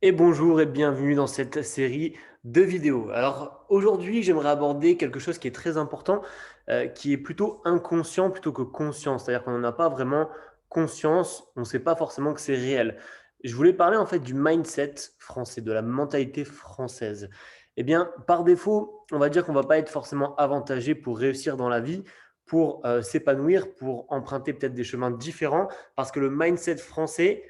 Et bonjour et bienvenue dans cette série de vidéos. Alors aujourd'hui, j'aimerais aborder quelque chose qui est très important, qui est plutôt inconscient plutôt que conscient. C'est-à-dire qu'on n'en a pas vraiment conscience, on ne sait pas forcément que c'est réel. Je voulais parler en fait du mindset français, de la mentalité française. Eh bien, par défaut, on va dire qu'on ne va pas être forcément avantagé pour réussir dans la vie, pour s'épanouir, pour emprunter peut-être des chemins différents, parce que le mindset français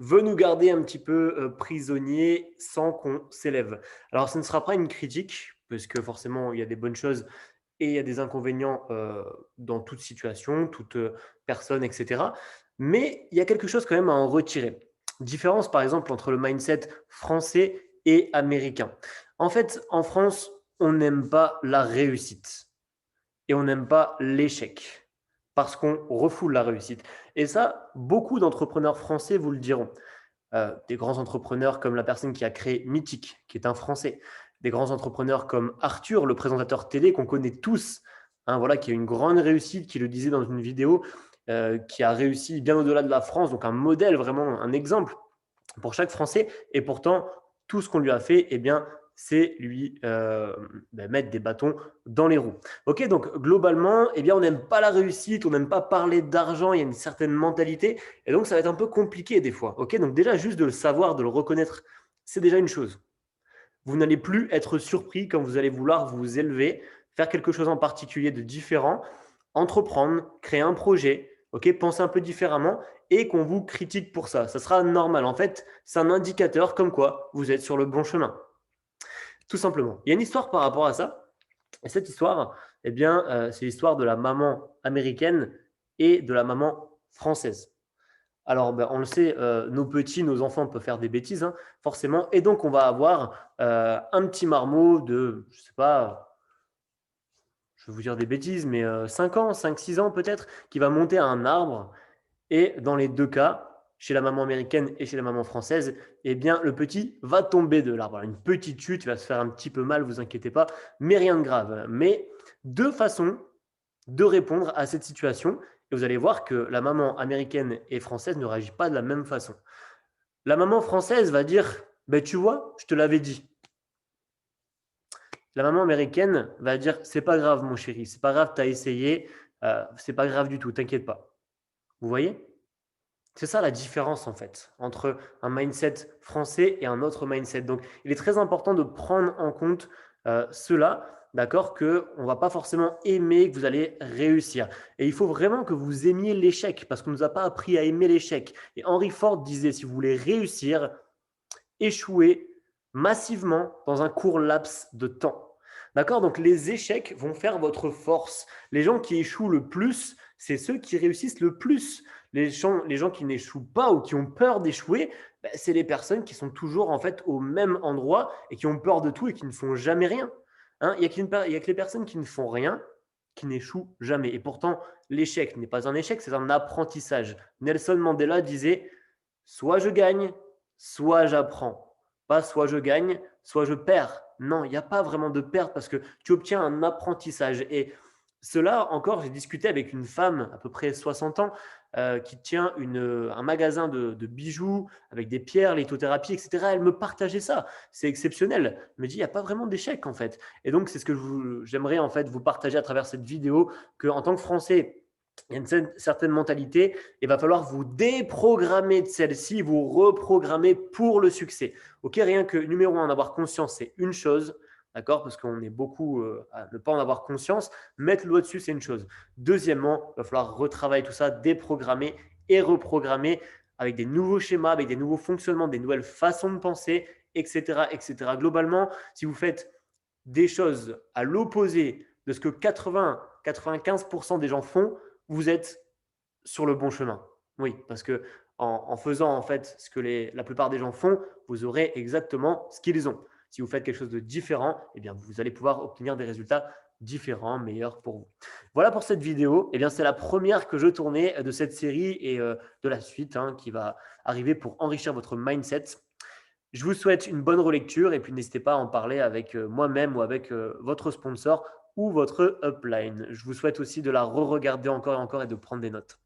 veut nous garder un petit peu prisonniers sans qu'on s'élève. Alors, ce ne sera pas une critique, parce que forcément, il y a des bonnes choses et il y a des inconvénients dans toute situation, toute personne, etc. Mais il y a quelque chose quand même à en retirer. Différence, par exemple, entre le mindset français et américain. En fait, en France, on n'aime pas la réussite et on n'aime pas l'échec parce qu'on refoule la réussite. Et ça, beaucoup d'entrepreneurs français vous le diront. Des grands entrepreneurs comme la personne qui a créé Mythique, qui est un Français, des grands entrepreneurs comme Arthur, le présentateur télé qu'on connaît tous, hein, voilà, qui a une grande réussite, qui le disait dans une vidéo, qui a réussi bien au-delà de la France, donc un modèle, vraiment un exemple pour chaque Français. Et pourtant, tout ce qu'on lui a fait, eh bien, c'est lui mettre des bâtons dans les roues. Ok, donc globalement, eh bien, on n'aime pas la réussite, on n'aime pas parler d'argent, il y a une certaine mentalité, et donc ça va être un peu compliqué des fois. Ok, donc déjà juste de le savoir, de le reconnaître, c'est déjà une chose. Vous n'allez plus être surpris quand vous allez vouloir vous élever, faire quelque chose en particulier de différent, entreprendre, créer un projet, ok, penser un peu différemment et qu'on vous critique pour ça. Ça sera normal. En fait, c'est un indicateur comme quoi vous êtes sur le bon chemin. Tout simplement. Il y a une histoire par rapport à ça. Et cette histoire, eh bien, c'est l'histoire de la maman américaine et de la maman française. Alors, ben, on le sait, nos petits, nos enfants peuvent faire des bêtises, hein, forcément. Et donc, on va avoir un petit marmot de, je ne sais pas, je vais vous dire des bêtises, mais 5 ans, 5, 6 ans peut-être, qui va monter à un arbre. Et dans les deux cas, chez la maman américaine et chez la maman française, eh bien, le petit va tomber de l'arbre. Une petite chute, il va se faire un petit peu mal, vous inquiétez pas, mais rien de grave. Mais deux façons de répondre à cette situation. Et vous allez voir que la maman américaine et française ne réagit pas de la même façon. La maman française va dire, ben, tu vois, je te l'avais dit. La maman américaine va dire, c'est pas grave mon chéri, c'est pas grave, tu as essayé, c'est pas grave du tout, t'inquiète pas. Vous voyez? C'est ça la différence en fait entre un mindset français et un autre mindset. Donc il est très important de prendre en compte cela, d'accord, que on va pas forcément aimer que vous allez réussir. Et il faut vraiment que vous aimiez l'échec parce qu'on ne nous a pas appris à aimer l'échec. Et Henry Ford disait, si vous voulez réussir, échouez massivement dans un court laps de temps. D'accord? Donc les échecs vont faire votre force. Les gens qui échouent le plus, c'est ceux qui réussissent le plus. Les gens qui n'échouent pas ou qui ont peur d'échouer, ben, c'est les personnes qui sont toujours en fait au même endroit et qui ont peur de tout et qui ne font jamais rien. Hein, il n'y a que les personnes qui ne font rien qui n'échouent jamais. Et pourtant, l'échec n'est pas un échec, c'est un apprentissage. Nelson Mandela disait, soit je gagne, soit j'apprends. Pas soit je gagne, soit je perds. Non, il n'y a pas vraiment de perte parce que tu obtiens un apprentissage. Et cela, encore, j'ai discuté avec une femme, à peu près 60 ans, qui tient un magasin de bijoux avec des pierres, lithothérapie, etc. Elle me partageait ça. C'est exceptionnel. Elle me dit, il n'y a pas vraiment d'échec, en fait. Et donc, c'est ce que j'aimerais, en fait, vous partager à travers cette vidéo, qu'en tant que Français, il y a une certaine mentalité, il va falloir vous déprogrammer de celle-ci, vous reprogrammer pour le succès. Ok, rien que numéro un, en avoir conscience, c'est une chose, d'accord, parce qu'on est beaucoup à ne pas en avoir conscience. Mettre le doigt dessus, c'est une chose. Deuxièmement, il va falloir retravailler tout ça, déprogrammer et reprogrammer avec des nouveaux schémas, avec des nouveaux fonctionnements, des nouvelles façons de penser, etc., etc. Globalement, si vous faites des choses à l'opposé de ce que 80-95% des gens font, vous êtes sur le bon chemin. Oui, parce que en faisant en fait ce que la plupart des gens font, vous aurez exactement ce qu'ils ont. Si vous faites quelque chose de différent, eh bien, vous allez pouvoir obtenir des résultats différents, meilleurs pour vous. Voilà pour cette vidéo. Eh bien, c'est la première que je tournais de cette série et de la suite hein, qui va arriver pour enrichir votre mindset. Je vous souhaite une bonne relecture et puis n'hésitez pas à en parler avec moi-même ou avec votre sponsor ou votre upline. Je vous souhaite aussi de la re-regarder encore et encore et de prendre des notes.